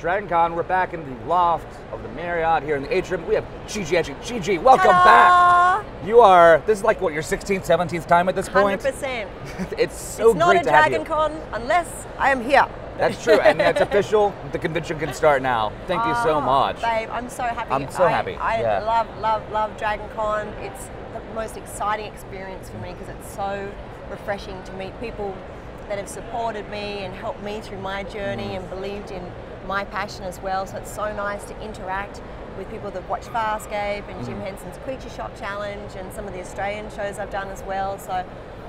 DragonCon. We're back in the loft of the Marriott here in the atrium. We have Gigi Edgely. Gigi, welcome back. You are, this is like what, your 16th, 17th time at this point? 100%. It's so great to have you. It's not a DragonCon unless I am here. That's true, and that's official. The convention can start now. Thank you so much. Babe, I'm so happy. I'm so happy. I love DragonCon. It's the most exciting experience for me because it's so refreshing to meet people that have supported me and helped me through my journey and believed in my passion as well. So it's so nice to interact with people that watch Farscape and Jim Henson's Creature Shop Challenge and some of the Australian shows I've done as well. So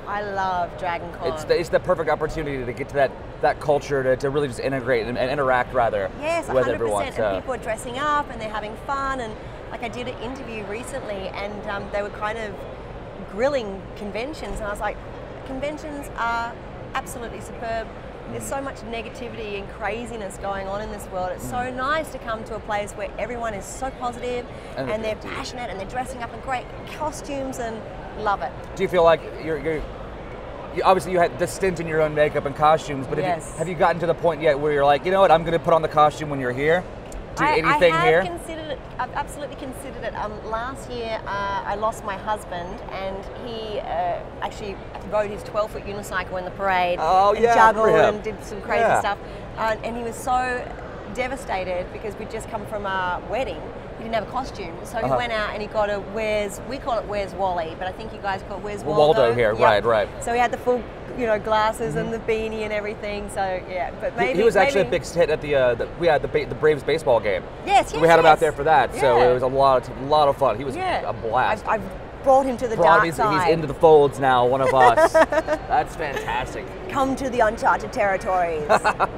I love DragonCon. It's the perfect opportunity to get to that culture, to really just integrate and interact rather with 100%, everyone. So. And people are dressing up and they're having fun. And like I did an interview recently and they were kind of grilling conventions and I was like, conventions are absolutely superb. There's so much negativity and craziness going on in this world. It's so nice to come to a place where everyone is so positive and they're passionate and they're dressing up in great costumes and love it. Do you feel like you're obviously you had the stint in your own makeup and costumes, but have you gotten to the point yet where you're like, you know what, I'm going to put on the costume when you're here? Anything here? Considered it. I've absolutely considered it. Last year, I lost my husband, and he actually rode his 12-foot unicycle in the parade and juggled and did some crazy stuff. And he was so devastated because we'd just come from a wedding. He didn't have a costume, so he went out and he got a we call it Where's Wally, but I think you guys call it Where's Waldo. Waldo here, right. So he had the full, glasses and the beanie and everything. So yeah, but maybe he was actually a big hit at the Braves baseball game. Yes, we had him out there for that, so it was a lot of fun. He was a blast. I've brought him to the dark side. He's into the folds now, one of us. That's fantastic. Come to the uncharted territories.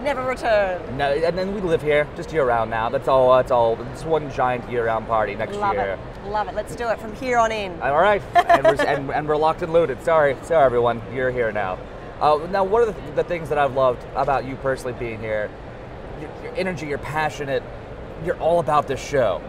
Never return. No, and then we live here just year round now. That's all. It's one giant year round party next year. Love it. Let's do it from here on in. All right, and we're locked and loaded. Sorry everyone, you're here now. Now, one of the things that I've loved about you personally being here, your energy, you're passionate, you're all about this show.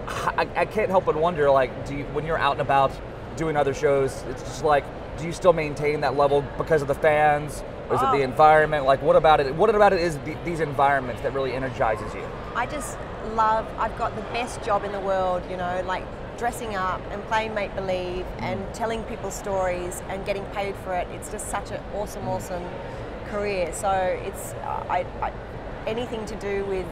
I can't help but wonder, like, when you're out and about doing other shows, it's just like, do you still maintain that level because of the fans? Or is it the environment? Like, what about it? What about it is these environments that really energizes you? I just love, I've got the best job in the world, like dressing up and playing make-believe and telling people stories and getting paid for it. It's just such an awesome career. So it's, anything to do with,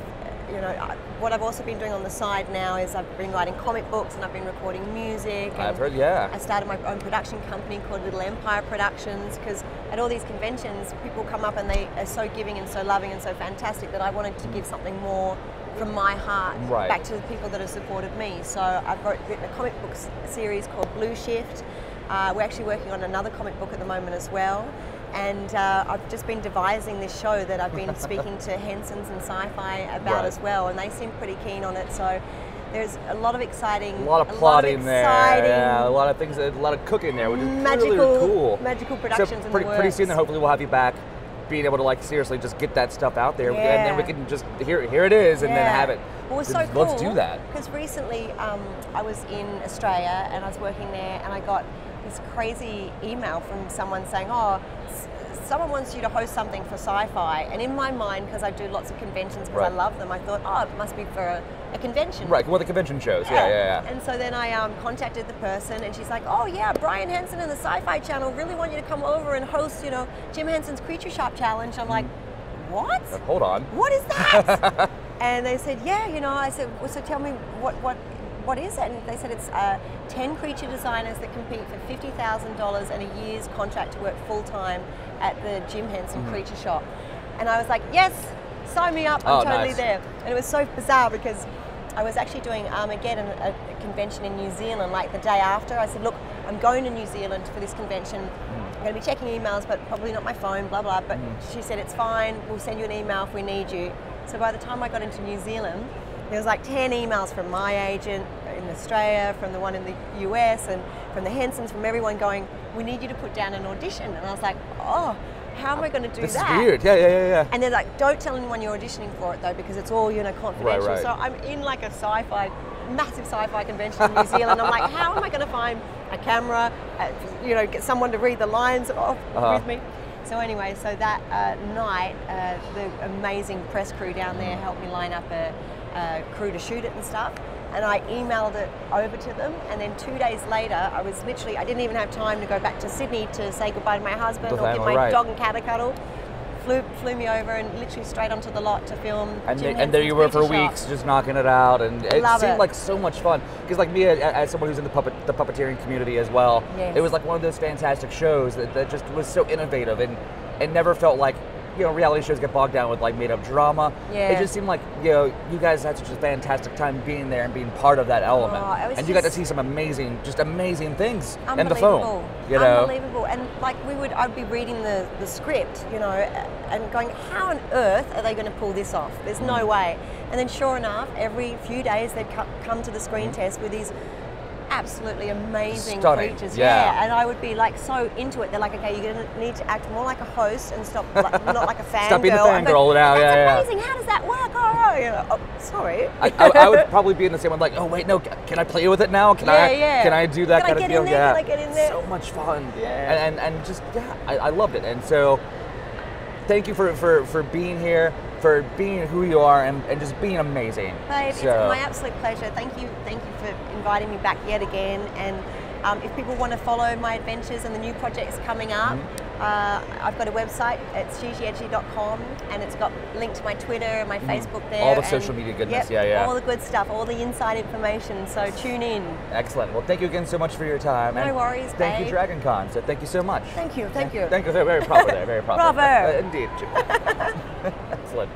what I've also been doing on the side now is I've been writing comic books and I've been recording music. I've heard, I started my own production company called Little Empire Productions because at all these conventions, people come up and they are so giving and so loving and so fantastic that I wanted to give something more from my heart back to the people that have supported me. So I've written a comic book series called Blue Shift. We're actually working on another comic book at the moment as well. And I've just been devising this show that I've been speaking to Henson's and Sci-Fi about as well, and they seem pretty keen on it. So there's a lot of exciting, a lot of plotting there, a lot of things, a lot of cooking there, which is really cool. Magical productions in the works. Pretty soon, then hopefully we'll have you back, being able to like seriously just get that stuff out there, and then we can just here it is, and then have it. Well, it's so cool. Let's do that. Because recently I was in Australia and I was working there, and I got this crazy email from someone saying, "Oh, someone wants you to host something for Sci-Fi," and in my mind, because I do lots of conventions because I love them, I thought, oh, it must be for a convention. Right, well, the convention shows, yeah. And so then I contacted the person, and she's like, oh yeah, Brian Henson and the Sci-Fi Channel really want you to come over and host, Jim Henson's Creature Shop Challenge. I'm like, what? Hold on. What is that? And they said, yeah, I said, well, so tell me what is it? And they said it's 10 creature designers that compete for $50,000 and a year's contract to work full-time at the Jim Henson Creature Shop. And I was like, yes, sign me up, I'm totally there. And it was so bizarre because I was actually doing Armageddon, a convention in New Zealand, like the day after. I said, look, I'm going to New Zealand for this convention. I'm going to be checking emails, but probably not my phone, blah, blah. But she said, it's fine, we'll send you an email if we need you. So by the time I got into New Zealand, there was like 10 emails from my agent in Australia, from the one in the US, and from the Hensons, from everyone going, we need you to put down an audition. And I was like, oh, how am I going to do that? This is weird, yeah. And they're like, don't tell anyone you're auditioning for it though, because it's all, confidential. Right. So I'm in like a massive sci-fi convention in New Zealand. I'm like, how am I going to find a camera, get someone to read the lines off with me? So anyway, so that night, the amazing press crew down there helped me line up a crew to shoot it and stuff. And I emailed it over to them, and then 2 days later, I didn't even have time to go back to Sydney to say goodbye to my husband or give my dog and cat a cuddle. Flew me over and literally straight onto the lot to film. And there you were for weeks, just knocking it out, and it seemed like so much fun. Because like me, as someone who's in the puppeteering community as well, it was like one of those fantastic shows that just was so innovative, and never felt like, you know, reality shows get bogged down with like made up drama. Yeah. It just seemed like, you know, you guys had such a fantastic time being there and being part of that element. And you got to see some amazing things in the film. You know? Unbelievable. And like I'd be reading the script, you know, and going, how on earth are they going to pull this off? There's no way. And then sure enough, every few days they'd come to the screen test with these absolutely amazing creatures. Yeah, and I would be like so into it. They're like, okay, you're gonna need to act more like a host and stop, like, not like a fangirl. Stop being the fangirl now. That's amazing. How does that work? Oh, you know, oh sorry. I would probably be in the same one. Like, oh wait, no, can I play with it now? Can I do that kind of deal? Can I get in there? So much fun. Yeah. And just I loved it. And so, thank you for being here, for being who you are, and just being amazing. Babe, it's my absolute pleasure. Thank you for inviting me back yet again. And if people want to follow my adventures and the new projects coming up, I've got a website. It's gigiedgely.com, and it's got a link to my Twitter and my Facebook there. All the social media goodness, all the good stuff, all the inside information. So tune in. Excellent. Well, thank you again so much for your time. No worries, Thank you, DragonCon. So thank you so much. Thank you. Thank you. Very proper there. Very proper. Bravo. Indeed. Excellent.